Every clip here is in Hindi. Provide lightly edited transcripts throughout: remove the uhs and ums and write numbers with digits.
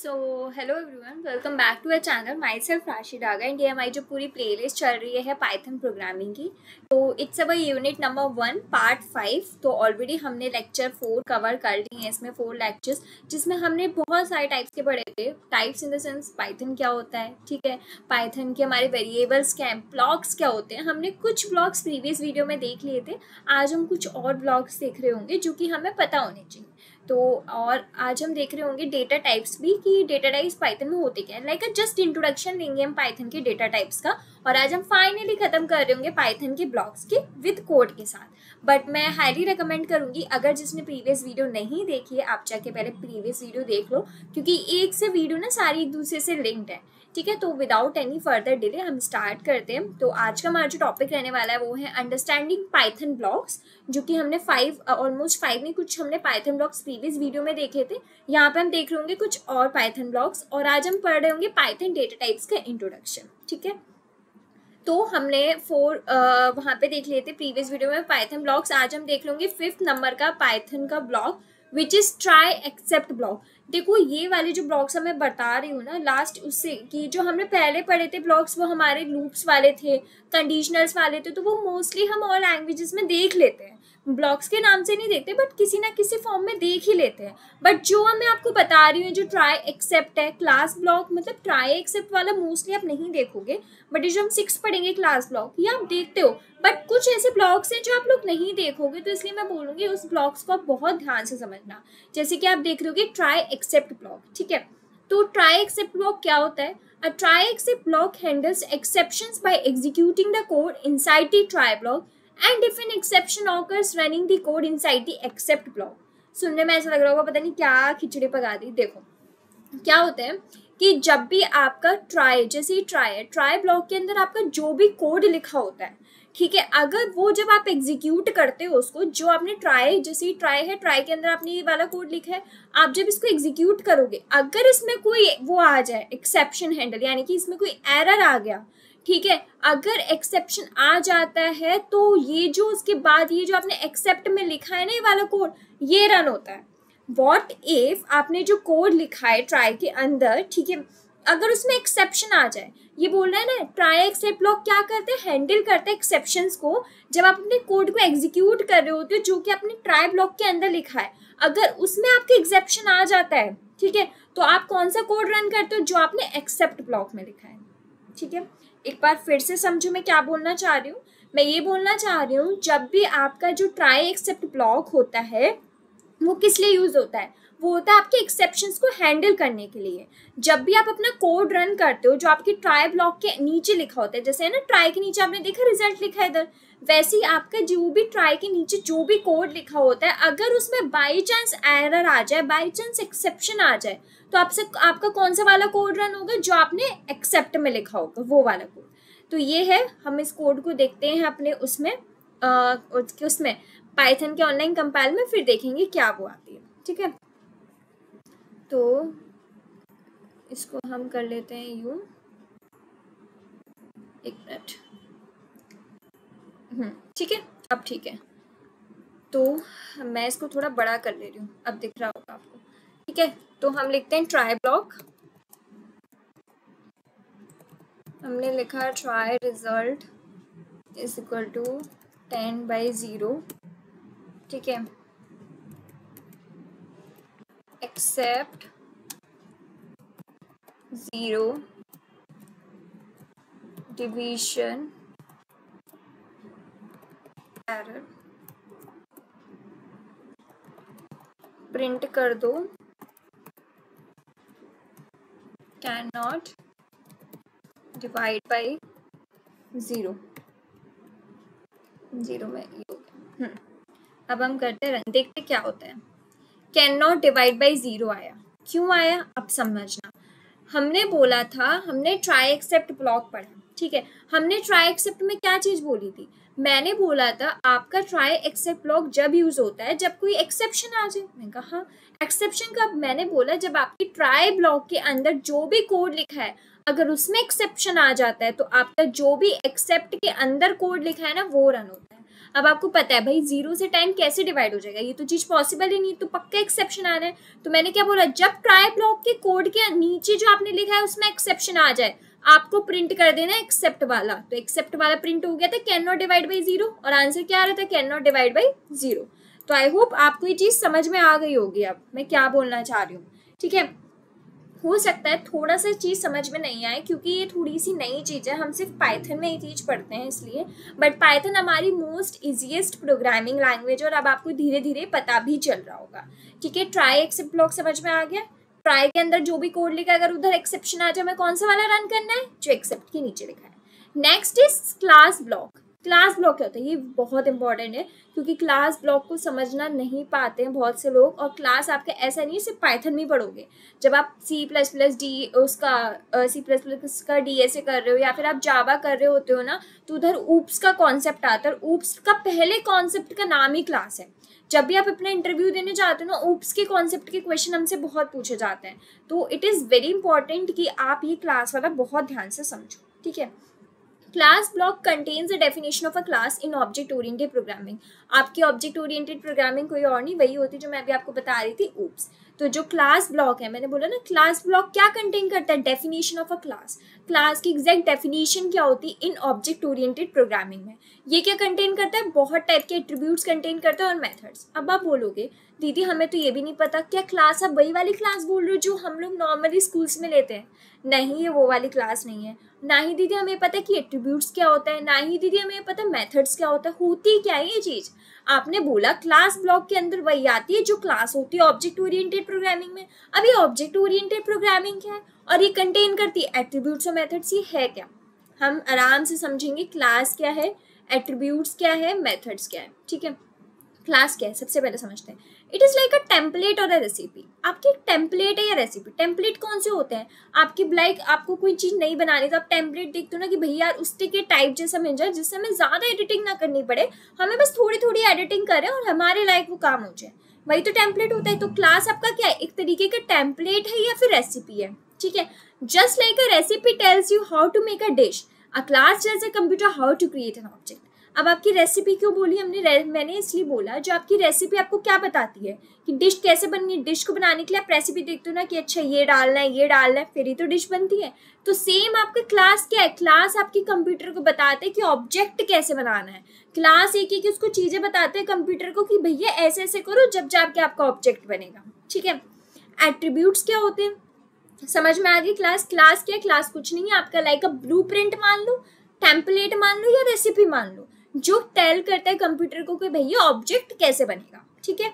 So hello everyone, welcome back to a channel. My self Rashi Daga and ये हमारी जो पूरी प्लेलिस्ट चल रही है पाइथन प्रोग्रामिंग की। तो it's our unit number 1 part 5। तो ऑलरेडी हमने लेक्चर 4 कवर कर लिए हैं, इसमें 4 लेक्चर्स जिसमें हमने बहुत सारे टाइप्स के पढ़े थे। Types in the sense Python क्या होता है, ठीक है, पाइथन के हमारे वेरिएबल्स क्या हैं, ब्लॉक्स क्या होते हैं। हमने कुछ ब्लॉक्स प्रीवियस वीडियो में देख लिए थे। आज हम कुछ और ब्लॉक्स देख रहे होंगे जो कि हमें पता होने चाहिए। तो और आज हम देख रहे होंगे डेटा टाइप्स भी, कि डेटा टाइप्स पाइथन में होते क्या है। लाइक जस्ट इंट्रोडक्शन लेंगे हम पाइथन के डेटा टाइप्स का, और आज हम फाइनली खत्म कर रहे होंगे पाइथन के ब्लॉक्स के विद कोड के साथ। बट मैं हाईली रिकमेंड करूंगी, अगर जिसने प्रीवियस वीडियो नहीं देखी है आप जाके पहले प्रीवियस वीडियो देख लो, क्योंकि एक से वीडियो ना सारी एक दूसरे से लिंक्ड है, ठीक है। तो विदाउट एनी फर्दर डिले हम स्टार्ट करते हैं। तो आज का हमारा जो टॉपिक रहने वाला है वो है अंडरस्टैंडिंग पाइथन ब्लॉक्स, जो कि हमने ऑलमोस्ट 5 में कुछ हमने पाइथन ब्लॉक्स प्रीवियस वीडियो में देखे थे। यहाँ पे हम देख रहे होंगे कुछ और पाइथन ब्लॉक्स, और आज हम पढ़ रहे होंगे पाइथन डेटा टाइप्स का इंट्रोडक्शन, ठीक है। तो हमने 4 वहाँ पे देख लिए थे प्रीवियस वीडियो में पाइथन ब्लॉक्स। आज हम देख लेंगे 5th नंबर का पाइथन का block which is try except block. देखो ये वाले जो ब्लॉक्स मैं बता रही हूँ ना लास्ट उससे, कि जो हमने पहले पढ़े थे ब्लॉक्स वो हमारे लूप्स वाले थे, कंडीशनल्स वाले थे, तो वो मोस्टली हम और लैंग्वेजेस में देख लेते हैं। ब्लॉक्स के नाम से नहीं देखते बट किसी ना किसी फॉर्म में देख ही लेते हैं। बट जो मैं आपको बता रही हूँ जो ट्राई एक्सेप्ट है, क्लास ब्लॉक, मतलब ट्राई एक्सेप्ट वाला मोस्टली आप नहीं देखोगे, बट ये जो हम 6 पढ़ेंगे क्लास ब्लॉक ये आप देखते हो। बट कुछ ऐसे ब्लॉक्स हैं जो आप लोग नहीं देखोगे, तो इसलिए मैं बोलूँगी उस ब्लॉक्स को आप बहुत ध्यान से समझना। जैसे कि आप देख रहे होगे ट्राई एक्सेप्ट ब्लॉक, ठीक है। तो ट्राई एक्सेप्ट ब्लॉक क्या होता है? A try except block handles exceptions by executing the code inside the try block and if an exception occurs running the code inside the except block। सुनने में ऐसा लग रहा होगा पता नहीं क्या खिचड़ी पका दी। देखो क्या होता है कि जब भी आपका ट्राई, जैसे ट्राई है, ट्राई ब्लॉक के अंदर आपका जो भी कोड लिखा होता है, ठीक है, अगर वो जब आप एग्जीक्यूट करते हो उसको, जो आपने ट्राई, जैसे ट्राई है, ट्राई के अंदर आपने ये वाला कोड लिखा है, आप जब इसको एग्जीक्यूट करोगे अगर इसमें कोई वो आ जाए एक्सेप्शन हैंडल, यानी कि इसमें कोई एरर आ गया, ठीक है, अगर एक्सेप्शन आ जाता है तो ये जो उसके बाद ये जो आपने एक्सेप्ट में लिखा है ना ये वाला कोड, ये रन होता है। वॉट इफ आपने जो कोड लिखा है ट्राई के अंदर, ठीक है, अगर उसमें एक्सेप्शन आ जाए, ये बोल रहा है ना ट्राई एक्सेप्ट ब्लॉक क्या करते हैं, हैंडल करते हैं एक्सेप्शंस को। जब आप अपने कोड को एग्जीक्यूट कर रहे होते हो जो कि आपने ट्राई ब्लॉक के अंदर लिखा है, अगर उसमें आपके एक्सेप्शन आ जाता है, ठीक है, तो आप कौन सा कोड रन करते हो? जो आपने एक्सेप्ट ब्लॉक में लिखा है, ठीक है। एक बार फिर से समझो मैं क्या बोलना चाह रही हूँ। मैं ये बोलना चाह रही हूँ जब भी आपका जो ट्राई एक्सेप्ट ब्लॉक होता है वो किस लिए यूज होता है? वो होता है आपके एक्सेप्शंस को हैंडल करने के लिए। जब भी आप अपना कोड रन करते हो जो आपकी ट्राई ब्लॉक के नीचे लिखा होता है, जैसे है ना ट्राई के नीचे आपने देखा रिजल्ट लिखा है इधर, वैसे ही आपका जो भी ट्राई के नीचे जो भी कोड लिखा होता है, अगर उसमें बाई चांस एरर आ जाए, बाई चांस एक्सेप्शन आ जाए, तो आपका कौन सा वाला कोड रन होगा? जो आपने एक्सेप्ट में लिखा होगा वो वाला कोड। तो ये है, हम इस कोड को देखते हैं अपने उसमें पाइथन के ऑनलाइन कंपाइल में, फिर देखेंगे क्या वो आती है, ठीक है। तो इसको हम कर लेते हैं यूं, एक मिनट, ठीक है, अब ठीक है। तो मैं इसको थोड़ा बड़ा कर ले रही हूँ, अब दिख रहा होगा आपको, ठीक है। तो हम लिखते हैं ट्राई ब्लॉक, हमने लिखा try result is equal to 10/0, ठीक है, एक्सेप्ट 0 डिवीजन एरर, प्रिंट कर दो कैन नॉट डिवाइड बाई 0 में ये हो गया। अब हम करते हैं, देखते क्या होता है। कैन नॉट डिवाइड बाई 0 आया, क्यों आया अब समझना। हमने बोला था, हमने ट्राई एक्सेप्ट ब्लॉक पढ़ा, ठीक है, हमने ट्राई एक्सेप्ट में क्या चीज बोली थी? मैंने बोला था आपका ट्राई एक्सेप्ट ब्लॉक जब यूज होता है जब कोई एक्सेप्शन आ जाए। मैंने कहा हाँ, एक्सेप्शन कब? मैंने बोला जब आपकी ट्राई ब्लॉक के अंदर जो भी कोड लिखा है अगर उसमें एक्सेप्शन आ जाता है तो आपका जो भी एक्सेप्ट के अंदर कोड लिखा है ना वो रन होता है। अब आपको पता है भाई 0 से 10 कैसे डिवाइड हो जाएगा, ये तो चीज पॉसिबल ही नहीं, तो पक्का एक्सेप्शन आ रहा है। तो मैंने क्या बोला, जब ट्राई ब्लॉक के कोड के नीचे जो आपने लिखा है उसमें एक्सेप्शन आ जाए, आपको प्रिंट कर देना एक्सेप्ट वाला। तो एक्सेप्ट वाला प्रिंट हो गया था, कैन नॉट डिवाइड बाई 0, और आंसर क्या आ रहा था, कैन नॉट डिवाइड बाई 0। तो आई होप आपको ये चीज समझ में आ गई होगी अब मैं क्या बोलना चाह रही हूँ। ठीक है, हो सकता है थोड़ा सा चीज़ समझ में नहीं आए क्योंकि ये थोड़ी सी नई चीज़ है, हम सिर्फ पाइथन में ये चीज़ पढ़ते हैं इसलिए, बट पाइथन हमारी मोस्ट इजीएस्ट प्रोग्रामिंग लैंग्वेज, और अब आपको धीरे धीरे पता भी चल रहा होगा। ठीक है, ट्राई एक्सेप्ट ब्लॉक समझ में आ गया। ट्राई के अंदर जो भी कोड लिखा है, अगर उधर एक्सेप्शन आ जाए, हमें कौन सा वाला रन करना है, जो एक्सेप्ट के नीचे लिखा है। Next is class block. Class block क्या होता है, ये बहुत इंपॉर्टेंट है क्योंकि क्लास ब्लॉक को समझना नहीं पाते हैं बहुत से लोग, और क्लास आपके ऐसा नहीं सिर्फ पाइथन में पढ़ोगे, जब आप C++ का DSA कर रहे हो या फिर आप जावा कर रहे होते हो ना, तो उधर ऊप्स का कॉन्सेप्ट आता है। ऊप्स का पहले कॉन्सेप्ट का नाम ही क्लास है। जब भी आप अपना इंटरव्यू देने जाते हो ना, ऊप्स के कॉन्सेप्ट के क्वेश्चन हमसे बहुत पूछे जाते हैं, तो इट इज़ वेरी इंपॉर्टेंट कि आप ये क्लास वाला बहुत ध्यान से समझो। ठीक है, class block contains the definition of a class in object oriented programming. आपकी ऑब्जेक्ट ओरिएंटेड प्रोग्रामिंग कोई और नहीं, वही होती जो मैं अभी आपको बता रही थी, ऊप्स। तो जो क्लास ब्लॉक है, मैंने बोला ना क्लास ब्लॉक क्या कंटेन करता है, definition of a class. Class की एग्जैक्ट डेफिनेशन क्या होती है इन ऑब्जेक्ट ओरिएंटेड प्रोग्रामिंग में। ये क्या कंटेन करता है, बहुत टाइप के एट्रीब्यूट्स कंटेन करता है और मेथड्स। अब आप बोलोगे दीदी हमें तो ये भी नहीं पता, क्या क्लास आप वही वाली क्लास बोल रहे हो जो हम लोग नॉर्मली स्कूल्स में लेते हैं? नहीं, ये वो वाली क्लास नहीं है। ना ही दीदी हमें पता है कि एट्रीब्यूट्स क्या होता है, ना ही दीदी हमें पता है मेथड्स क्या होता है। होती क्या है ये चीज़? आपने बोला क्लास ब्लॉक के अंदर वही आती है जो क्लास होती है ऑब्जेक्ट ओरिएंटेड प्रोग्रामिंग में। अब ये ऑब्जेक्ट ओरिएंटेड प्रोग्रामिंग क्या है और ये कंटेन करती है एट्रीब्यूट्स और मेथड्स, ये है क्या? हम आराम से समझेंगे क्लास क्या है, एट्रीब्यूट्स क्या है, मेथड्स क्या है। ठीक है, क्लास क्या है सबसे पहले समझते हैं। It is like a template और अ रेसिपी। आपकी एक टेम्पलेट है या रेसिपी। टेम्पलेट कौन से होते हैं, आपकी लाइक आपको कोई चीज़ नहीं बनानी तो आप टेम्पलेट देखते हो ना कि भैया यार उसके के टाइप जैसा मिल जाए, जिससे हमें ज़्यादा एडिटिंग ना करनी पड़े, हमें बस थोड़ी थोड़ी एडिटिंग करें और हमारे लाइक वो काम हो जाए, वही तो टेम्पलेट होता है। तो क्लास आपका क्या है, एक तरीके का टेम्पलेट है या फिर रेसिपी है। ठीक है, just like a recipe tells you how to make a dish, a class tells a computer how to create an object. अब आपकी रेसिपी क्यों बोली हमने, मैंने इसलिए बोला जो आपकी रेसिपी आपको क्या बताती है कि डिश कैसे बननी है। डिश को बनाने के लिए आप रेसिपी देखते हो ना कि अच्छा ये डालना है, ये डालना है, फिर ही तो डिश बनती है। तो सेम आपका क्लास क्या है, क्लास आपके कंप्यूटर को बताते हैं कि ऑब्जेक्ट कैसे बनाना है। क्लास एक एक उसको चीज़ें बताते हैं कंप्यूटर को कि भैया ऐसे ऐसे करो जब जाके आपका ऑब्जेक्ट बनेगा। ठीक है, एट्रीब्यूट्स क्या होते हैं समझ में आ गई। क्लास क्या है, क्लास कुछ नहीं है आपका लाइक अ ब्लूप्रिंट मान लो, टेम्पलेट मान लो या रेसिपी मान लो, जो टेल करता है कंप्यूटर को कि भैया ऑब्जेक्ट कैसे बनेगा। ठीक है,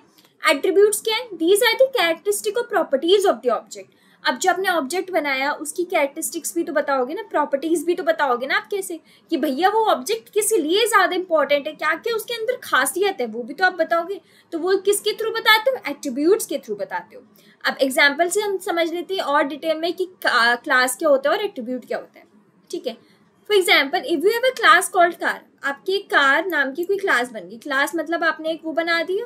एट्रीब्यूट्स क्या है, दीज आर द कैरेक्टरिस्टिक और प्रॉपर्टीज ऑफ द ऑब्जेक्ट। अब जो आपने ऑब्जेक्ट बनाया उसकी कैरेक्टरिस्टिक्स भी तो बताओगे ना, प्रॉपर्टीज भी तो बताओगे ना आप कैसे, कि भैया वो ऑब्जेक्ट किस लिए ज्यादा इंपॉर्टेंट है, क्या क्या उसके अंदर खासियत है, वो भी तो आप बताओगे। तो वो किसके थ्रू बताते हो, एट्रीब्यूट्स के थ्रू बताते हो। अब एग्जाम्पल से हम समझ लेते हैं और डिटेल में कि क्लास क्या होता है और एट्रीब्यूट क्या होता है। ठीक है, for example if you have a class called car, आपकी एक कार नाम की कोई क्लास बन गई। क्लास मतलब आपने एक वो बना दिया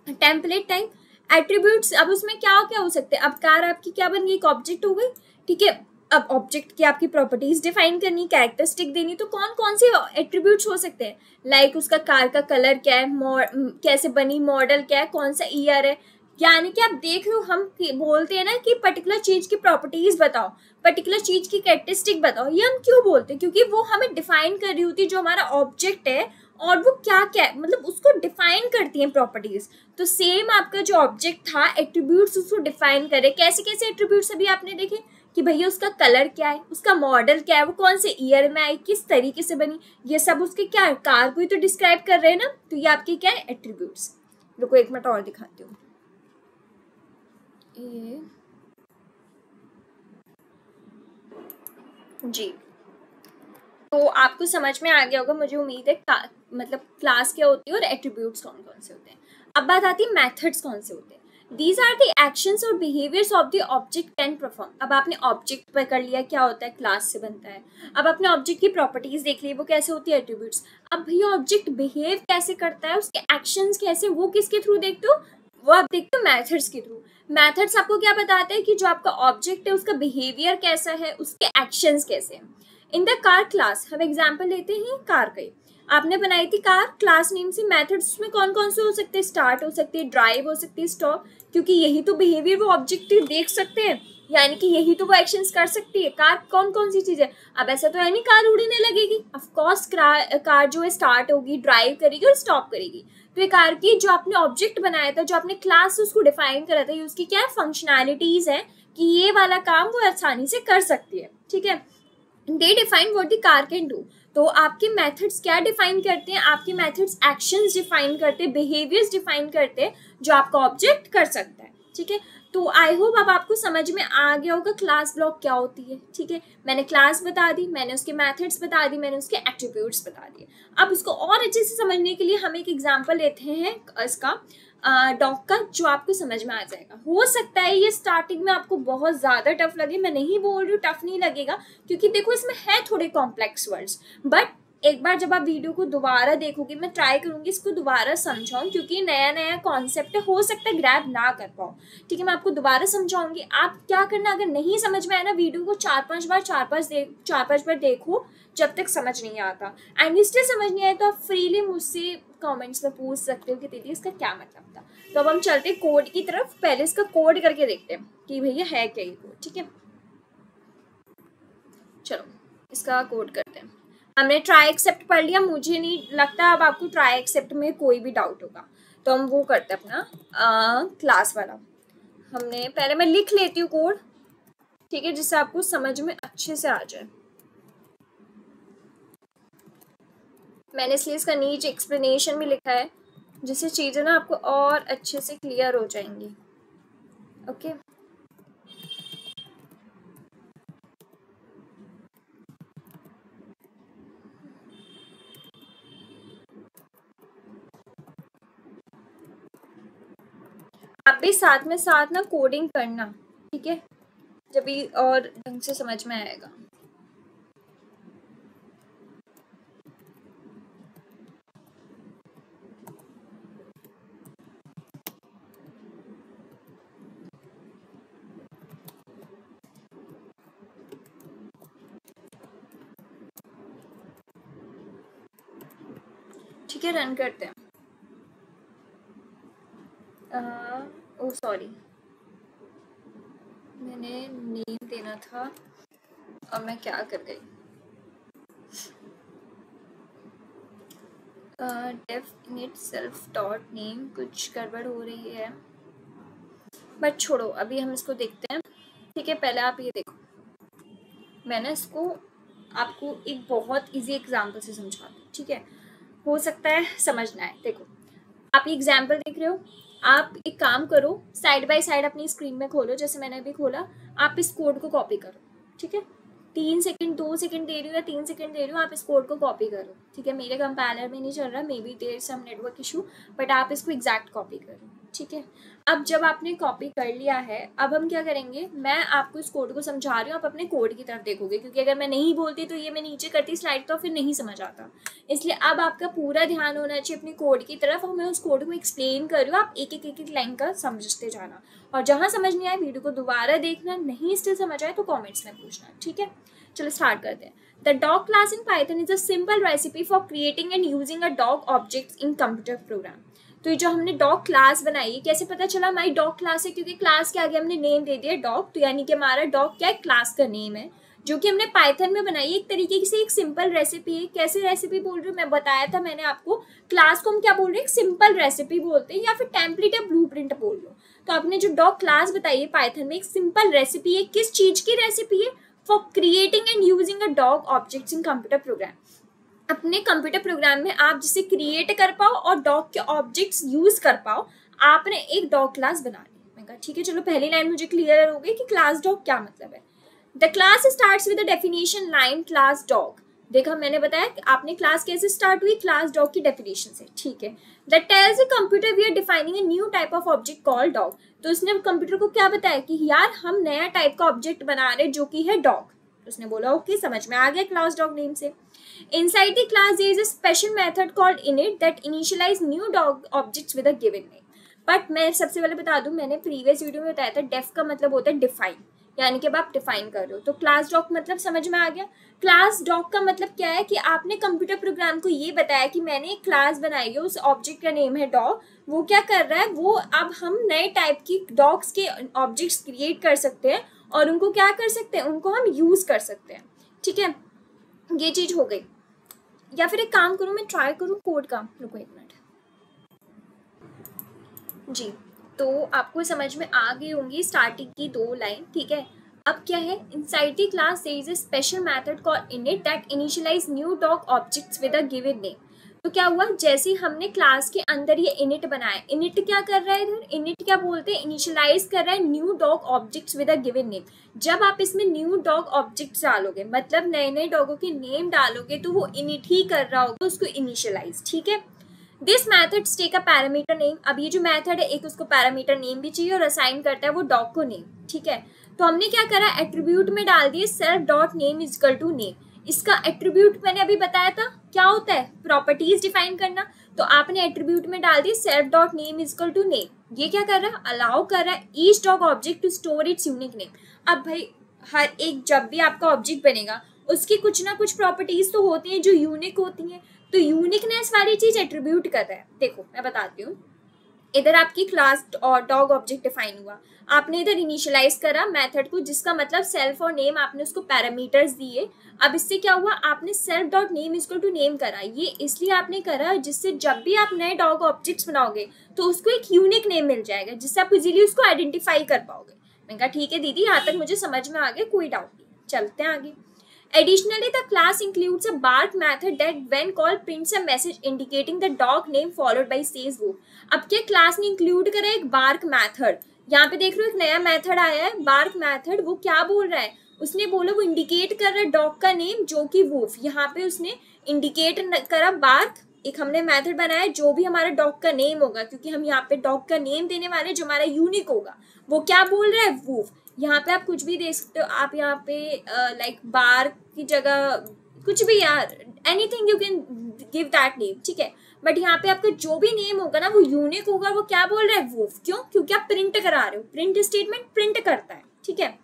टेम्पलेट टाइप। एट्रीब्यूट्स, अब उसमें क्या क्या हो सकते हैं, अब कार आपकी क्या बन गई, एक ऑब्जेक्ट हो गई। ठीक है, अब ऑब्जेक्ट की आपकी प्रॉपर्टीज डिफाइन करनी, कैरेक्टरिस्टिक देनी, तो कौन कौन से एट्रीब्यूट्स हो सकते हैं, लाइक उसका कार का कलर क्या है, कैसे बनी, मॉडल क्या है, कौन सा ईयर है। यानी कि आप देख रहे हो हम बोलते हैं ना कि पर्टिकुलर चीज की प्रॉपर्टीज बताओ, पर्टिकुलर चीज की कैरेक्टरिस्टिक बताओ। ये हम क्यों बोलते हैं, क्योंकि वो हमें डिफाइन कर रही होती है जो हमारा ऑब्जेक्ट है, और वो क्या क्या है मतलब उसको डिफाइन करती हैं प्रॉपर्टीज। तो सेम आपका जो ऑब्जेक्ट था, एट्रीब्यूट्स उसको डिफाइन करे। कैसे कैसे एट्रीब्यूट्स अभी आपने देखे कि भैया उसका कलर क्या है, उसका मॉडल क्या है, वो कौन से ईयर में आई, किस तरीके से बनी, ये सब उसके क्या है, कार को ही तो डिस्क्राइब कर रहे हैं ना। तो ये आपके क्या है, एट्रीब्यूट्स। रुको एक मिनट और दिखाती हूँ। ये जी, तो आपको समझ में आ गया होगा मुझे उम्मीद है, मतलब क्लास क्या होती है और एट्रीब्यूट्स कौन कौन से होते हैं। अब बात आती है मेथड्स कौन से होते हैं। दीज आर द एक्शंस और behaviours of the object can perform. अब आपने ऑब्जेक्ट पकड़ लिया, क्या होता है, क्लास से बनता है। अब आपने ऑब्जेक्ट की प्रॉपर्टीज देख ली, वो कैसे होती है, एट्रीब्यूट्स। अब भैया ऑब्जेक्ट बिहेव कैसे करता है, उसके एक्शंस कैसे, वो किसके थ्रू देखते हो, वो आप देखते हो मेथड्स के थ्रू। मेथड्स आपको क्या बताते हैं कि जो आपका ऑब्जेक्ट है उसका बिहेवियर कैसा है, उसके एक्शंस कैसे हैं। इन द कार क्लास, हम एग्जाम्पल लेते हैं कार का, आपने बनाई थी कार, क्लास नेम से मेथड्स में कौन कौन से हो सकते हैं, स्टार्ट हो सकती है, ड्राइव हो सकती है, स्टॉप, क्योंकि यही तो बिहेवियर वो ऑब्जेक्टिव देख सकते हैं, यानी कि यही तो वो एक्शंस कर सकती है। कार कौन कौन सी चीज है, अब ऐसा तो है नहीं कार उड़ने लगेगी, ऑफ कोर्स कार जो है स्टार्ट होगी, ड्राइव करेगी और स्टॉप करेगी। तो ये कार की जो आपने ऑब्जेक्ट बनाया था, जो आपने क्लास उसको डिफाइन करा था, उसकी क्या फंक्शनैलिटीज है कि ये वाला काम वो आसानी से कर सकती है, ठीक है। दे define what the car can do. तो आपके मेथड्स क्या डिफाइन करते हैं, आपके मेथड्स एक्शंस डिफाइन करते हैं, बिहेवियर्स डिफाइन करते हैं जो आपका ऑब्जेक्ट कर सकता है, ठीक है। तो आई होप अब आपको समझ में आ गया होगा क्लास ब्लॉक क्या होती है, ठीक है। मैंने क्लास बता दी, मैंने उसके मेथड्स बता दी, मैंने उसके एट्रीब्यूट्स बता दिए। अब उसको और अच्छे से समझने के लिए हम एक एग्जांपल लेते हैं इसका डॉग का, जो आपको समझ में आ जाएगा। हो सकता है ये स्टार्टिंग में आपको बहुत ज़्यादा टफ लगे, मैं नहीं बोल रही हूँ टफ नहीं लगेगा, क्योंकि देखो इसमें है थोड़े कॉम्प्लेक्स वर्ड्स, बट एक बार जब आप वीडियो को दोबारा देखोगे, मैं ट्राई करूंगी इसको दोबारा समझाऊं, क्योंकि नया नया कॉन्सेप्ट है, हो सकता है ग्रैब ना कर पाओ, ठीक है। मैं आपको दोबारा समझाऊंगी, आप क्या करना, अगर नहीं समझ में आया ना, वीडियो को चार पांच बार देखो जब तक समझ नहीं आता, एंड स्टिल समझ नहीं आया तो आप फ्रीली मुझसे कमेंट्स में पूछ सकते हो कि दीदी इसका क्या मतलब था। तो अब हम चलते हैं कोड की तरफ, पहले इसका कोड करके देखते हैं कि भैया है क्या ये कोड, ठीक है। चलो इसका कोड करते हैं। हमने ट्राई एक्सेप्ट पढ़ लिया, मुझे नहीं लगता अब आपको ट्राई एक्सेप्ट में कोई भी डाउट होगा, तो हम वो करते हैं अपना क्लास वाला। हमने पहले मैं लिख लेती हूँ कोड, ठीक है, जिससे आपको समझ में अच्छे से आ जाए। मैंने इसलिए इसका नीचे एक्सप्लेनेशन भी लिखा है, जिससे चीज़ें ना आपको और अच्छे से क्लियर हो जाएंगी, ओके। आप भी साथ में साथ ना कोडिंग करना, ठीक है, जब भी और ढंग से समझ में आएगा। ठीक है, रन करते हैं। ओ सॉरी, मैंने नेम देना था और मैं क्या कर गई, def init self dot name, कुछ गड़बड़ हो रही है, बट छोड़ो, अभी हम इसको देखते हैं, ठीक है। पहले आप ये देखो, मैंने इसको आपको एक बहुत इजी एग्जाम्पल से समझा दूँ, ठीक है, हो सकता है समझना है। देखो आप ये एग्जाम्पल देख रहे हो, आप एक काम करो, साइड बाय साइड अपनी स्क्रीन में खोलो, जैसे मैंने अभी खोला, आप इस कोड को कॉपी करो, ठीक है। 3 सेकंड 2 सेकंड दे रही हूँ या 3 सेकंड दे रही हूँ, आप इस कोड को कॉपी करो, ठीक है। मेरे कंपाइलर में नहीं चल रहा, may be there some network issue, but आप इसको एग्जैक्ट कॉपी करो, ठीक है। अब जब आपने कॉपी कर लिया है, अब हम क्या करेंगे, मैं आपको इस कोड को समझा रही हूँ, आप अपने कोड की तरफ देखोगे, क्योंकि अगर मैं नहीं बोलती तो ये मैं नीचे करती स्लाइड तो फिर नहीं समझ आता, इसलिए अब आपका पूरा ध्यान होना चाहिए अपनी कोड की तरफ, और मैं उस कोड को एक्सप्लेन कर रही हूँ, आप एक एक लाइन का समझते जाना, और जहाँ समझ नहीं आए वीडियो को दोबारा देखना, नहीं स्टिल समझ आए तो कॉमेंट्स में पूछना, ठीक है। चलो स्टार्ट करते हैं। The dog class in Python is a simple recipe for creating and using a dog objects in computer program. तो ये जो हमने डॉग क्लास बनाई, कैसे पता चला हमारी डॉग क्लास है, क्योंकि क्लास के आगे हमने नेम दे दिया डॉग, तो यानी कि हमारा डॉग क्या है, क्लास का नेम है, जो कि हमने पाइथन में बनाई। एक तरीके से एक सिंपल रेसिपी है। कैसे रेसिपी बोल रही हूँ मैं, बताया था मैंने आपको, क्लास को हम क्या बोल रहे हैं, एक सिंपल रेसिपी बोलते हैं, या फिर टेम्पलेट या ब्लूप्रिंट बोल लो। तो आपने जो डॉग क्लास बताई है पाइथन में, एक सिंपल रेसिपी है। किस चीज की रेसिपी है, for creating and using a dog objects in computer program. अपने कंप्यूटर प्रोग्राम में आप जिसे क्रिएट कर पाओ और डॉग के ऑब्जेक्ट्स यूज कर पाओ, आपने एक डॉग क्लास बना ली। मैं कहा ठीक है, चलो पहली लाइन मुझे क्लियर हो गई कि क्लास डॉग क्या मतलब है। The class starts with the definition line class dog. देखा मैंने बताया कि आपने क्लास कैसे स्टार्ट हुई, क्लास डॉग की डेफिनेशन से, ठीक है। That tells a computer we are defining a new type of object called dog. तो उसने कंप्यूटर को क्या बताया कि यार हम नया टाइप का ऑब्जेक्ट बना रहे जो कि है डॉग। उसने बोला ओके, समझ में आ गया क्लास डॉग नेम से। Inside the class there is a special method called init that initialize new dog objects with a given name. But मैं सबसे पहले बता दूं, मैंने प्रीवियस वीडियो में बताया था डेफ का मतलब होता है डिफाइन, यानी कि अब आप डिफाइन कर रहे हो। तो क्लास डॉग मतलब समझ में आ गया। क्लास डॉग का मतलब क्या है कि आपने कंप्यूटर प्रोग्राम को ये बताया कि मैंने एक क्लास बनाई है, उस ऑब्जेक्ट का नेम है डॉग। वो क्या कर रहा है, वो अब हम नए टाइप की डॉग्स के ऑब्जेक्ट्स क्रिएट कर सकते हैं और उनको क्या कर सकते हैं, उनको हम यूज कर सकते हैं। ठीक है, ये चीज हो गई। या फिर एक काम करूँ, मैं ट्राई करूँ कोड का, रुको एक मिनट जी। तो आपको समझ में आ गई होंगी स्टार्टिंग की 2 लाइन। ठीक है, अब क्या है, inside the class there is a special method called init that initialize new dog objects with a given name. तो क्या हुआ, जैसे ही हमने क्लास के अंदर ये इनिट बनाया, इनिट क्या कर रहा है इधर, इनिट क्या बोलते हैं, इनिशियलाइज कर रहा है new dog objects with a given name. जब आप इसमें न्यू डॉग ऑब्जेक्ट्स डालोगे, मतलब नए नए डॉगों के नेम डालोगे, तो वो इनिट ही कर रहा होगा उसको इनिशियलाइज। ठीक है, this method take a parameter name. अब ये जो मैथड है, एक उसको पैरामीटर नेम भी चाहिए और असाइन करता है वो डॉग को नेम। ठीक है, तो हमने क्या करा, एट्रीब्यूट में डाल दिए self dot name is equal to name. इसका एट्रीब्यूट मैंने अभी बताया था क्या होता है, प्रॉपर्टीज डिफाइन करना। तो आपने एट्रीब्यूट में डाल दी self dot name is equal to name. ये क्या कर रहा है, अलाउ कर रहा है each dog object to store its unique name. अब भाई हर एक जब भी आपका ऑब्जेक्ट बनेगा, उसकी कुछ ना कुछ प्रॉपर्टीज तो होती हैं जो यूनिक होती हैं। तो यूनिकनेस वाली चीज एट्रीब्यूट कर रहा है। देखो मैं बताती हूँ, इधर आपकी क्लास और डॉग ऑब्जेक्ट डिफाइन हुआ, आपने इधर इनिशियलाइज करा मेथड को, जिसका मतलब सेल्फ और नेम, आपने उसको पैरामीटर्स दिए। अब इससे क्या हुआ, आपने self dot name equal to name करा। ये इसलिए आपने करा जिससे जब भी आप नए डॉग ऑब्जेक्ट्स बनाओगे तो उसको एक यूनिक नेम मिल जाएगा, जिससे आप इजीली उसको आइडेंटिफाई कर पाओगे। मैंने कहा ठीक है दीदी, यहाँ तक मुझे समझ में आ गया, कोई डाउट नहीं, चलते हैं आगे। Additionally, the class includes a bark method that when called prints a message indicating the dog name followed by says woof. अब क्या क्लास ने इंक्लूड करा एक bark method। यहाँ पे देख रहे हो एक नया मेथड आया है bark method। वो क्या बोल रहा है, उसने बोला वो इंडिकेट कर रहा है डॉग का नेम जो कि वूफ। यहाँ पे उसने इंडिकेट करा bark, एक हमने मेथड बनाया जो भी हमारा डॉग का नेम होगा, क्योंकि हम यहाँ पे डॉग का नेम देने वाले जो हमारा यूनिक होगा, वो क्या बोल रहा है, वूफ। यहाँ पे आप कुछ भी देख सकते हो, आप यहाँ पे लाइक बार की जगह कुछ भी यार, anything you can give that name. ठीक है, बट यहाँ पे आपका जो भी नेम होगा ना वो यूनिक होगा। वो क्या बोल रहा है, वूफ। क्यों, क्योंकि आप प्रिंट करा रहे हो, प्रिंट स्टेटमेंट प्रिंट करता है। ठीक है,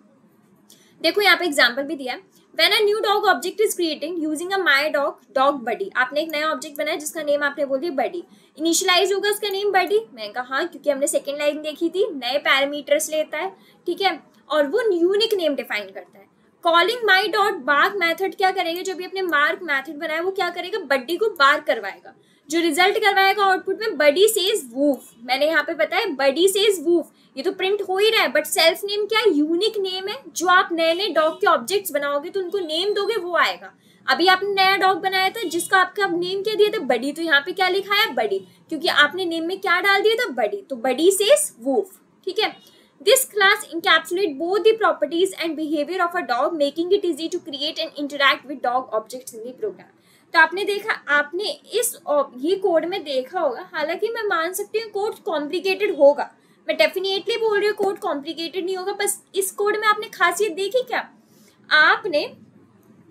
देखो यहाँ पे एग्जाम्पल भी दिया है, When a new dog object is creating using a my dog buddy। आपने एक नया ऑब्जेक्ट बनाया जिसका नेम आपने बोल दिया बडी, इनिशियलाइज होगा उसका नेम बडी। मैंने कहा हाँ, क्योंकि हमने सेकंड लाइन देखी थी, नए पैरामीटर्स लेता है। ठीक है, और वो यूनिक नेम डिफाइन करता है। Calling my dot bark method क्या करेगा, जो भी अपने मार्क मैथड बनाया वो क्या करेगा, बड्डी को बार्क करवाएगा। जो रिजल्ट करवाएगा आउटपुट में बडी सेज वूफ। मैंने यहाँ पे बताया बडी सेज वूफ, ये तो प्रिंट हो ही रहा है, बट सेल्फ नेम क्या है, यूनिक नेम है। जो आप नए नए डॉग के ऑब्जेक्ट्स बनाओगे तो उनको नेम दोगे, वो आएगा। अभी आपने नया डॉग बनाया था जिसका आपका नेम क्या दिया था, बडी। तो यहाँ पे क्या लिखा है, बडी, क्योंकि आपने नेम में क्या डाल दिया था, बडी। तो बडी सेज वूफ। ठीक है, This class encapsulates both the properties and behavior of a dog, making it easy to create and interact with dog objects in the program. तो आपने देखा, आपने ये कोड में देखा होगा, हालांकि मैं मान सकती हूँ कोड कॉम्प्लिकेटेड होगा, मैं डेफिनेटली बोल रही हूँ कोड कॉम्प्लिकेटेड नहीं होगा। बस इस कोड में आपने खासियत देखी क्या, आपने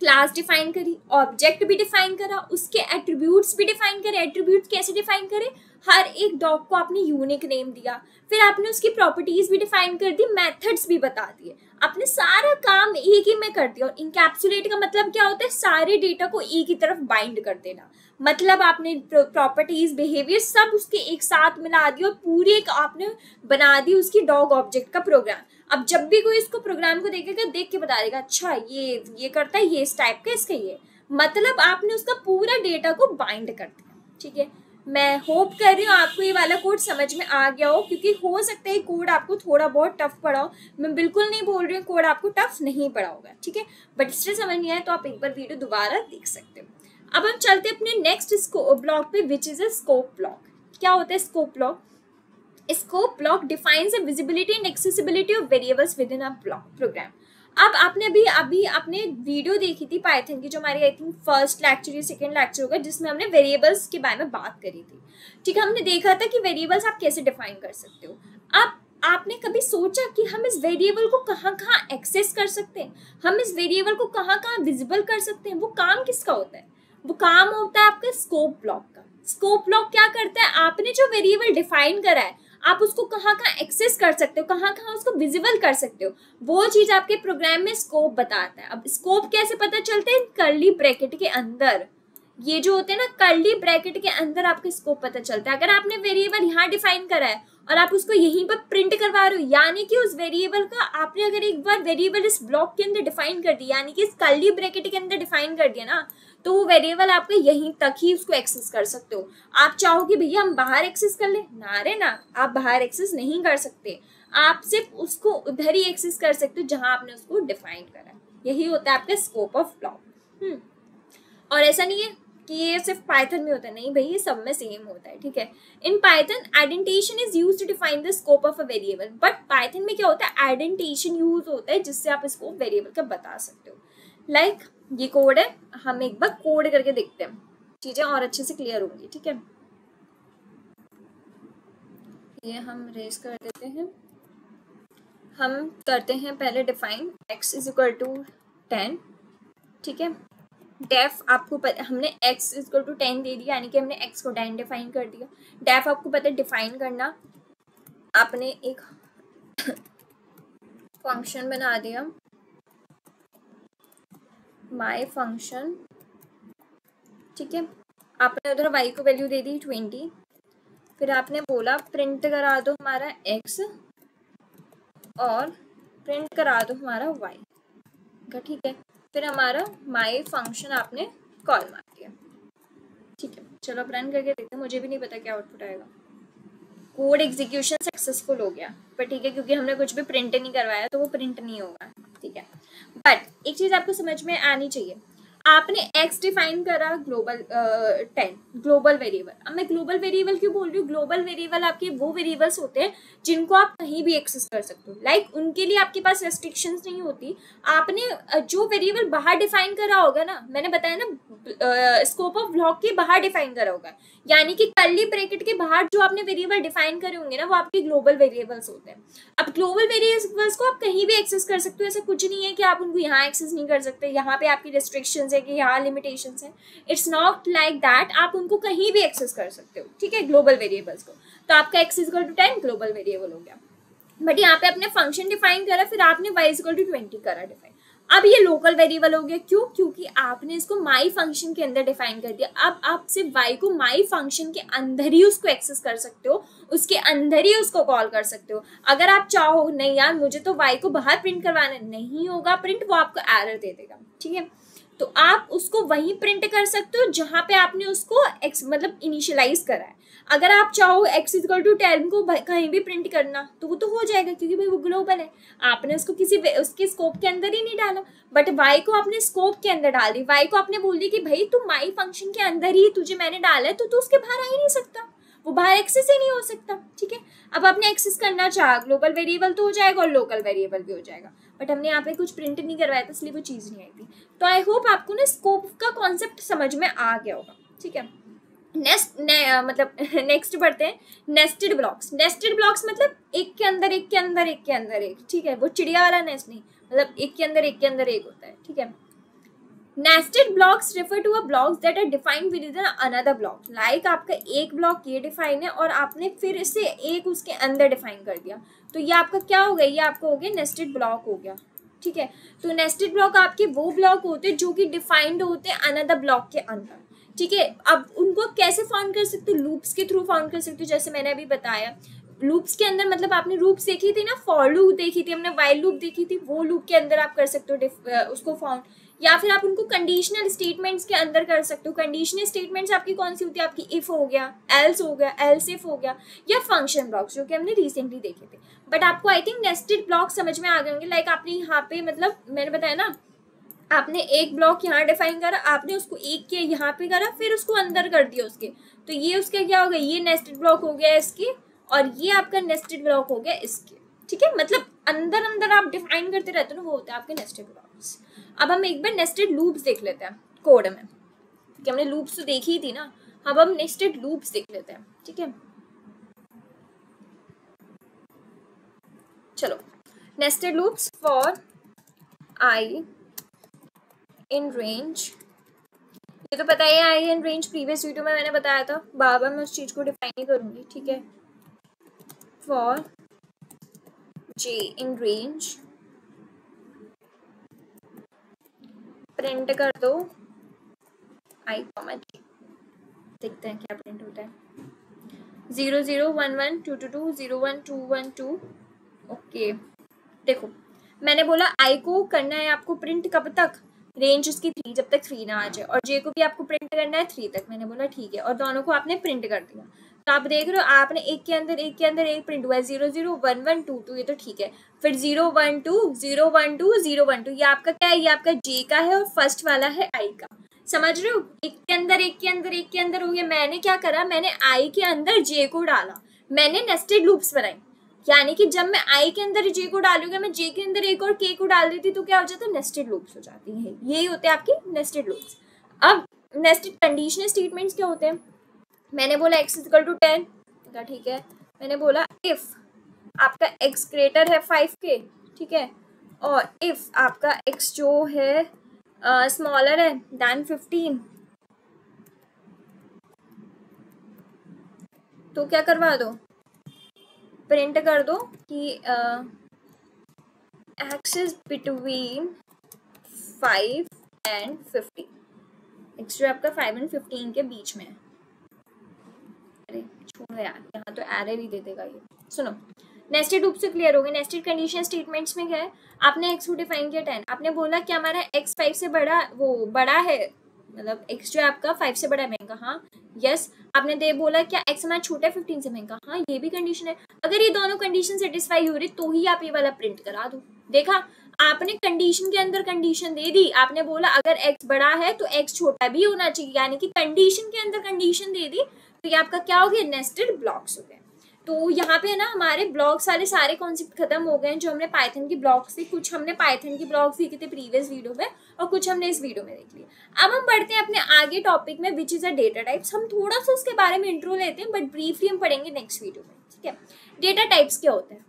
क्लास डिफाइन करी, ऑब्जेक्ट भी डिफाइन करा, उसके एट्रीब्यूट्स भी डिफाइन करे। एट्रीब्यूट्स कैसे डिफाइन करे, हर एक डॉग को आपने यूनिक नेम दिया, फिर आपने उसकी प्रॉपर्टीज भी डिफाइन कर दी, मेथड्स भी बता दिए, आपने सारा काम एक ही में कर दिया। और इनकैप्सुलेट का मतलब क्या होता है, सारे डेटा को एक ही तरफ बाइंड कर देना। मतलब आपने प्रॉपर्टीज, बिहेवियर सब उसके एक साथ मिला दिया और पूरी एक आपने बना दी उसकी डॉग ऑब्जेक्ट का प्रोग्राम। अब जब भी कोई इसको प्रोग्राम को देखेगा, देख के बता देगा, अच्छा ये करता है, ये इस टाइप का, इसका ये, मतलब आपने उसका पूरा डेटा को बाइंड कर दिया। ठीक है, मैं होप कर रही हूँ आपको ये वाला कोड समझ में आ गया हो, क्योंकि हो सकता है कोड आपको थोड़ा बहुत टफ पड़ा हो। मैं बिल्कुल नहीं बोल रही हूँ कोड आपको टफ नहीं पड़ा होगा, ठीक है, बट इससे समझ नहीं आया तो आप एक बार वीडियो दोबारा देख सकते हो। अब हम चलते अपने नेक्स्ट ब्लॉक पे, which is a scope block. क्या होता है scope block? Scope block defines the visibility and accessibility of variables within a program. अब आपने अभी आपने वीडियो देखी थी पाइथन की, जो हमारी आई थिंक फर्स्ट लेक्चर या सेकंड लेक्चर होगा, जिसमें हमने वेरिएबल्स के बारे में बात करी थी। ठीक है, हमने देखा था कि वेरिएबल्स आप कैसे डिफाइन कर सकते हो। अब आपने कभी सोचा कि हम इस वेरिएबल को कहाँ कहाँ एक्सेस कर सकते हैं, हम इस वेरिएबल को कहाँ कहाँ विजिबल कर सकते हैं? वो काम किसका होता है? वो काम होता है आपका स्कोप ब्लॉक का। स्कोप ब्लॉक क्या करता है, आपने जो वेरिएबल डिफाइन करा है, आप उसको कहाँ कहाँ एक्सेस कर सकते हो, कहाँ कहाँ उसको विजिबल कर सकते हो, वो चीज आपके प्रोग्राम में स्कोप बताता है। अब स्कोप कैसे पता चलता है? कर्ली ब्रैकेट के अंदर, ये जो होते हैं ना कर्ली ब्रैकेट के अंदर आपका स्कोप पता चलता है। अगर आपने वेरिएबल यहाँ डिफाइन करा है और आप उसको यहीं पर प्रिंट करवा रहे हो, यानी कि उस वेरिएबल का आपने अगर एक बार वेरिएबल इस ब्लॉक के अंदर डिफाइन कर दिया, यानी कि इस कर्ली ब्रैकेट के अंदर डिफाइन कर दिया ना, तो वो वेरिएबल आपका यहीं तक ही उसको एक्सेस कर सकते हो। आप चाहो कि भैया हम बाहर एक्सेस कर ले, ना रे ना, आप बाहर एक्सेस नहीं कर सकते, आप सिर्फ उसको उधर ही एक्सेस कर सकते हो जहां आपने उसको डिफाइन करा है। यही होता है आपका स्कोप ऑफ ब्लॉक। और ऐसा नहीं है कि ये सिर्फ पाइथन में होता है, नहीं भाई, ये सब में सेम होता है, ठीक है। In Python indentation is used to define the scope of a variable, but Python में क्या होता है, एडेंटेशन यूज होता है जिससे आप इसको वेरिएबल का बता सकते हो। लाइक ये कोड है, हम एक बार कोड करके देखते हैं, चीजें और अच्छे से क्लियर होंगी, ठीक है। ये हम रेस कर देते हैं, हम करते हैं पहले define x is equal to 10, ठीक है। डेफ आपको हमने x इज इक्वल टू 10 दे दिया, यानी कि हमने x को 10 डिफाइन कर दिया। डेफ आपको पता है डिफाइन करना, आपने एक फंक्शन बना दिया माई फंक्शन, ठीक है। आपने उधर y को वैल्यू दे दी 20, फिर आपने बोला प्रिंट करा दो हमारा x और प्रिंट करा दो हमारा y का, ठीक है। फिर हमारा माई फंक्शन आपने कॉल मार दिया, ठीक है। चलो अब रन करके देखते हैं, मुझे भी नहीं पता क्या आउटपुट आएगा। कोड एग्जीक्यूशन सक्सेसफुल हो गया, पर ठीक है, क्योंकि हमने कुछ भी प्रिंट नहीं करवाया तो वो प्रिंट नहीं होगा, ठीक है। बट एक चीज आपको समझ में आनी चाहिए, आपने x डिफाइन करा ग्लोबल 10 ग्लोबल वेरिएबल। अब मैं ग्लोबल वेरिएबल क्यों बोल रही हूँ, ग्लोबल वेरिएबल आपके वो वेरिएबल्स होते हैं जिनको आप कहीं भी एक्सेस कर सकते हो, लाइक उनके लिए आपके पास रेस्ट्रिक्शंस नहीं होती। आपने जो वेरिएबल बाहर डिफाइन करा होगा ना, मैंने बताया ना स्कोप ऑफ ब्लॉक के बाहर डिफाइन करा होगा, यानी कि कर्ली ब्रैकेट के बाहर जो आपने वेरिएबल डिफाइन करे होंगे ना, वो आपके ग्लोबल वेरिएबल्स होते हैं। अब ग्लोबल वेरिएबल्स को आप कहीं भी एक्सेस कर सकते हो, ऐसा कुछ नहीं है कि आप उनको यहाँ एक्सेस नहीं कर सकते, यहाँ पे आपकी रिस्ट्रिक्शंस है कि यहाँ लिमिटेशंस है। इट्स नॉट लाइक दैट, आप उनको कहीं भी एक्सेस कर सकते हो, ठीक है, ग्लोबल वेरिएबल्स को। तो आपका x is equal to 10 global variable हो गया, बट यहाँ पे आपने फंक्शन डिफाइन करा, फिर आपने y इज इक्वल टू 20 करा डिफाइन। अब ये लोकल वेरिएबल हो गया, क्यों? क्योंकि आपने इसको माई फंक्शन के अंदर डिफाइन कर दिया। अब आप सिर्फ y को माई फंक्शन के अंदर ही उसको एक्सेस कर सकते हो, उसके अंदर ही उसको कॉल कर सकते हो। अगर आप चाहो नहीं यार मुझे तो y को बाहर प्रिंट करवाना, नहीं होगा प्रिंट, वो आपको एरर दे देगा, ठीक है। तो आप उसको वहीं प्रिंट कर सकते हो जहां पे आपने उसको x मतलब इनिशियलाइज करा है। अगर आप चाहो x इक्वल टू 10 को कहीं भी प्रिंट करना तो वो तो हो जाएगा, क्योंकि भाई वो ग्लोबल है, आपने उसको किसी उसके स्कोप के अंदर ही नहीं डाला। बट y को आपने स्कोप के अंदर डाल दी, y को आपने बोल दी कि भाई तू माई फंक्शन के अंदर ही तुझे मैंने डाला है, तो तू उसके बाहर आ ही नहीं सकता, वो बाहर एक्सेस ही नहीं हो सकता, ठीक है। अब आपने एक्सेस करना चाहा, ग्लोबल वेरिएबल तो हो जाएगा और लोकल वेरिएबल भी हो जाएगा, बट हमने यहाँ पे कुछ प्रिंट नहीं करवाया था, इसलिए वो चीज़ नहीं आई थी। तो आई होप आपको ना स्कोप का कॉन्सेप्ट समझ में आ गया होगा, ठीक है। नेक्स्ट बढ़ते हैं, नेस्टेड ब्लॉक्स। नेस्टेड ब्लॉक्स मतलब एक के अंदर एक के अंदर एक के अंदर एक, ठीक है, वो चिड़िया वाला नेस्ट नहीं, मतलब एक के अंदर एक के अंदर एक होता है, ठीक है। Nested blocks refer to a blocks that are defined within another block, like आपका एक ब्लॉक ये डिफाइन है और आपने फिर इसे एक उसके अंदर डिफाइन कर दिया, तो ये आपका क्या हो गया, ये आपका हो गया नेस्टेड ब्लॉक हो गया, ठीक है। तो नेस्टेड ब्लॉक आपके वो ब्लॉक होते हैं जो कि डिफाइंड होते हैं अनदर ब्लॉक के अंदर, ठीक है। अब उनको कैसे फाउंड कर सकते हो, लूप्स के थ्रू फाउंड कर सकते हो, जैसे मैंने अभी बताया। लूप्स के अंदर मतलब आपने लूप्स देखी थी ना, फॉर लूप देखी थी हमने, वाइल लूप देखी थी, वो लूप के अंदर आप कर सकते हो उसको फाउंड, या फिर आप उनको कंडीशनल स्टेटमेंट्स के अंदर कर सकते हो। कंडीशनल स्टेटमेंट्स आपकी कौन सी होती है, आपकी इफ हो गया, एल्स हो गया, एल्स इफ हो गया, या फंक्शन ब्लॉक्स जो कि हमने रिसेंटली देखे थे। बट आपको आई थिंक नेस्टेड ब्लॉक समझ में आ गए होंगे, लाइक आपने यहाँ पे मतलब मैंने बताया ना, आपने एक ब्लॉक यहाँ डिफाइन करा, आपने उसको एक के यहाँ पे करा, फिर उसको अंदर कर दिया उसके, तो ये उसका क्या हो गया, ये नेस्टेड ब्लॉक हो गया इसके, और ये आपका नेस्टेड ब्लॉक हो गया इसके, ठीक है। मतलब अंदर अंदर आप डिफाइन करते रहते हो ना, वो होते हैं आपके नेस्टेड ब्लॉक्स। अब हम एक बार नेस्टेड लूप्स देख लेते हैं कोड में, कि हमने लूप्स तो देखी ही थी ना, अब हम नेस्टेड लूप्स देख लेते हैं, ठीक है। चलो, nested loops for I in range, ये तो पता ही है, आई इन रेंज प्रीवियस वीडियो में मैंने बताया था, बार बार मैं उस चीज को डिफाइन नहीं करूंगी, ठीक है। For j in range, print कर दो i, देखते हैं क्या प्रिंट होता है। 0 0 1 1 2 2 2 0 1 2 1 2। ओके, देखो मैंने बोला i को करना है आपको प्रिंट कब तक, रेंज उसकी 3, जब तक 3 ना आ जाए, और j को भी आपको प्रिंट करना है 3 तक। मैंने बोला ठीक है, और दोनों को आपने प्रिंट कर दिया। तो आप देख रहे हो आपने एक के अंदर एक प्रिंट हुआ है, 0 0 1 1 2 2, ये तो ठीक है। फिर 0 1 2 0 1 2 0 1 2, ये आपका क्या है, ये आपका j का है, और फर्स्ट वाला है i का। समझ रहे हो, एक के अंदर हो गया। मैंने क्या करा, मैंने i के अंदर j को डाला, मैंने नेस्टेड लूप्स बनाई। यानी कि जब मैं i के अंदर j को डालूंगा, मैं j के अंदर एक और k को डाल देती तो क्या हो जाता है, नेस्टेड लूप्स हो जाती है। यही होते हैं आपकी नेस्टेड लूप्स। अब नेस्टेड कंडीशनल स्टेटमेंट्स क्या होते हैं, मैंने बोला x इक्वल टू 10, ठीक है। मैंने बोला इफ आपका x ग्रेटर है 5 के, ठीक है, और इफ आपका x जो है स्मॉलर है दैन 15, तो क्या करवा दो, प्रिंट कर दो कि x is between 5 and 15। x जो आपका 5 एंड 15 के बीच में है। अरे छोड़ो यार, यहाँ तो एरर ही दे देगा ये। सुनो, नेस्टेड लूप से क्लियर हो गए। नेस्टेड कंडीशन स्टेटमेंट्स में क्या है, आपने x को डिफाइन किया 10, आपने बोला कि हमारा x 5 से बड़ा है, मतलब x जो है आपका 5 से बड़ा है। महंगा, हाँ यस। आपने दे बोला क्या x हमारा छोटा है 15 से महंगा, हाँ ये भी कंडीशन है। अगर ये दोनों कंडीशन सेटिस्फाई हो रही तो ही आप ये वाला प्रिंट करा दो। देखा, आपने कंडीशन के अंदर कंडीशन दे दी, आपने बोला अगर x बड़ा है तो x छोटा भी होना चाहिए, यानी कि कंडीशन के अंदर कंडीशन दे दी, तो ये आपका क्या हो गया, नेस्टेड ब्लॉक्स हो गए। तो यहाँ पे है ना हमारे ब्लॉक्स वाले सारे कॉन्सेप्ट खत्म हो गए हैं जो हमने पाइथन की ब्लॉक्स थी। कुछ हमने पाइथन की ब्लॉक्स सीखे थे प्रीवियस वीडियो में, और कुछ हमने इस वीडियो में देख लिया। अब हम बढ़ते हैं अपने आगे टॉपिक में, विच इज अ डेटा टाइप्स। हम थोड़ा सा उसके बारे में इंट्रो लेते हैं, बट ब्रीफली हम पढ़ेंगे नेक्स्ट वीडियो में, ठीक है। डेटा टाइप्स क्या होते हैं,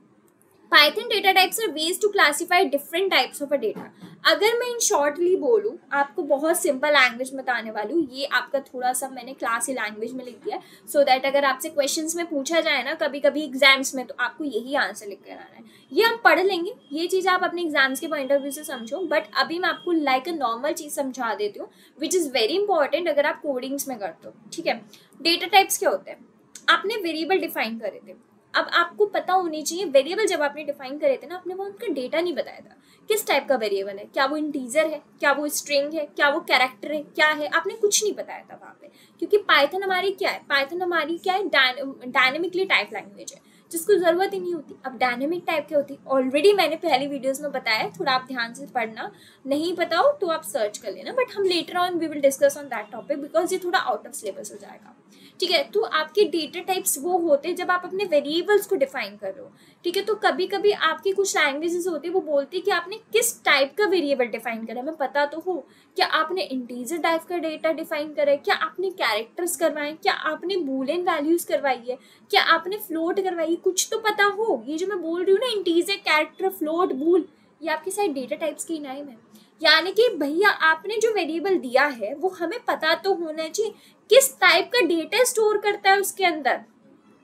Python data types are ways to classify different types of a data। अगर मैं इन शॉर्टली बोलूँ, आपको बहुत सिंपल लैंग्वेज बताने वाली हूँ। ये आपका थोड़ा सा मैंने क्लास की लैंग्वेज में लिख दिया सो दैट अगर आपसे क्वेश्चंस में पूछा जाए ना कभी कभी एग्जाम्स में, तो आपको यही आंसर लिख कर आना है। ये हम पढ़ लेंगे, ये चीज़ आप अपने एग्जाम्स के पॉइंट ऑफ व्यू से समझो, बट अभी मैं आपको लाइक अ नॉर्मल चीज़ समझा देती हूँ विच इज़ वेरी इंपॉर्टेंट अगर आप कोडिंग्स में करते हो, ठीक है। डेटा टाइप्स क्या होते हैं, आपने वेरिएबल डिफाइन करे थे। अब आपको पता होनी चाहिए वेरिएबल जब आपने डिफाइन करे थे ना, आपने वो उनका डेटा नहीं बताया था, किस टाइप का वेरिएबल है, क्या वो इंटीजर है, क्या वो स्ट्रिंग है, क्या वो कैरेक्टर है, क्या है, आपने कुछ नहीं बताया था वहाँ पे। क्योंकि पाइथन हमारी क्या है, पाइथन हमारी क्या है, डायनेमिकली टाइप लैंग्वेज है जिसको जरूरत ही नहीं होती। अब डायनेमिक टाइप क्या होती है, ऑलरेडी मैंने पहली वीडियोस में बताया, थोड़ा आप ध्यान से पढ़ना, नहीं पता हो तो आप सर्च कर लेना, बट हम later on we will discuss on that topic because ये थोड़ा आउट ऑफ सिलेबस हो जाएगा, ठीक है। तो आपके डेटा टाइप्स वो होते हैं जब आप अपने वेरिएबल्स को डिफाइन कर रहे हो, ठीक है। तो कभी कभी आपकी कुछ लैंग्वेजेस होती है वो बोलती है कि आपने किस टाइप का वेरिएबल डिफाइन करा है, हमें पता तो हो, क्या आपने इंटीजर टाइप का डेटा डिफाइन करा है, क्या आपने कैरेक्टर्स करवाए, क्या आपने बूलियन वैल्यूज करवाई है, क्या आपने फ्लोट करवाई है, कुछ तो पता हो। ये जो मैं बोल रही हूँ ना, इंटीजर, कैरेक्टर, फ्लोट, बूल, ये आपके सारे डेटा टाइप्स के नाम है। यानी कि भैया आपने जो वेरिएबल दिया है वो हमें पता तो होना चाहिए किस टाइप का डेटा स्टोर करता है उसके अंदर।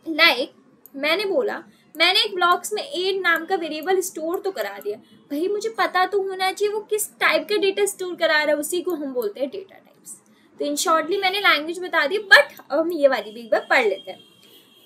लाइक मैंने बोला, मैंने एक ब्लॉक्स में एड नाम का वेरिएबल स्टोर तो करा दिया, भाई मुझे पता तो होना चाहिए वो किस टाइप का डेटा स्टोर करा रहा है, उसी को हम बोलते हैं डेटा टाइप्स। तो इन शॉर्टली मैंने लैंग्वेज बता दी, बट अब हम ये वाली भी एक बार पढ़ लेते हैं।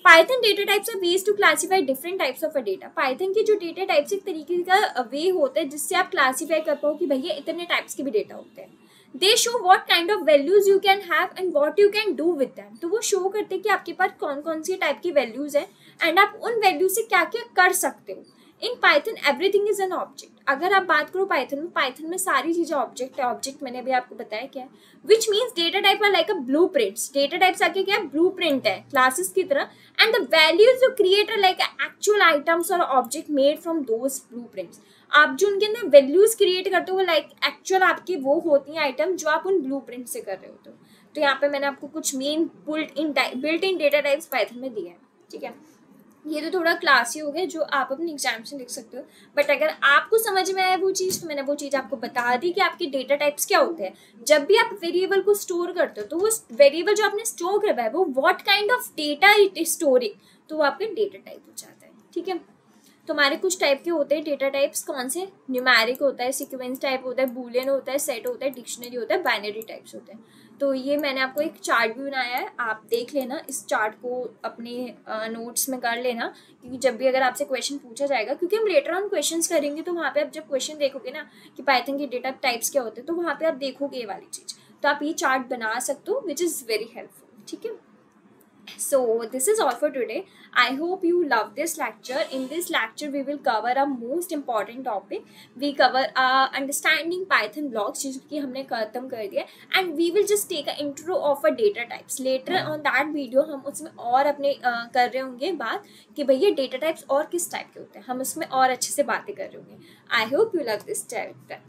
Python data types are ways to classify different types of a data। Python की जो डेटा टाइप्स एक तरीके का वे होता है जिससे आप क्लासीफाई कर पाओ कि भैया इतने टाइप्स के भी डेटा होते हैं। दे show what kind of values you can have and what you can do with them. तो वो शो करते हैं कि आपके पास कौन कौन सी टाइप की वैल्यूज है एंड आप उन वैल्यूज से क्या क्या कर सकते हो। In Python everything is an object. अगर आप बात करो पाइथन में सारी चीजें ऑब्जेक्ट है। ऑब्जेक्ट मैंने अभी आपको बताया क्या है, which means data type are like a blueprints. Data types आके क्या है, ब्लू प्रिंट है क्लासेस की तरह, and the values you create are like actual items or object made from those blueprints. आप जो उनके अंदर वैल्यूज क्रिएट करते हो लाइक एक्चुअल आपकी वो होती हैं आइटम जो आप उन ब्लू प्रिंट से कर रहे होते हो। तो यहाँ पे मैंने आपको कुछ main built in data types Python में दिया है, ठीक है। ये तो थोड़ा क्लासी हो गया जो आप अपने एग्जाम से लिख सकते हो, बट अगर आपको समझ में आया वो चीज़ तो मैंने वो चीज़ आपको बता दी कि आपके डेटा टाइप्स क्या होते हैं। जब भी आप वेरिएबल को स्टोर करते हो तो वो वेरिएबल जो आपने स्टोर करवाया है वो what kind of data it is storing, तो वो आपका डेटा टाइप हो जाता है, ठीक है। तो हमारे कुछ टाइप के होते हैं डेटा टाइप्स, कौन से? न्यूमेरिक होता है, सीक्वेंस टाइप होता है, बूलियन होता है, सेट होता है, डिक्शनरी होता है, बाइनरी टाइप्स होते हैं। तो ये मैंने आपको एक चार्ट भी बनाया है, आप देख लेना, इस चार्ट को अपने नोट्स में कर लेना, क्योंकि जब भी अगर आपसे क्वेश्चन पूछा जाएगा, क्योंकि हम लेटर ऑन क्वेश्चंस करेंगे, तो वहाँ पे आप जब क्वेश्चन देखोगे ना कि पाइथन के डेटा टाइप्स क्या होते हैं, तो वहाँ पे आप देखोगे ये वाली चीज़, तो आप ये चार्ट बना सकते हो, विच इज़ वेरी हेल्पफुल। ठीक है। So this is all for today. I hope you love this lecture. In this lecture we will cover a most important topic. We cover understanding Python blocks, जिसकी हमने खत्म कर दिया, and we will just take an intro of a data types. Later on that video हम उसमें और अपने कर रहे होंगे बात कि भैया data types और किस टाइप के होते हैं, हम उसमें और अच्छे से बातें कर रहे होंगे. I hope you love this chapter.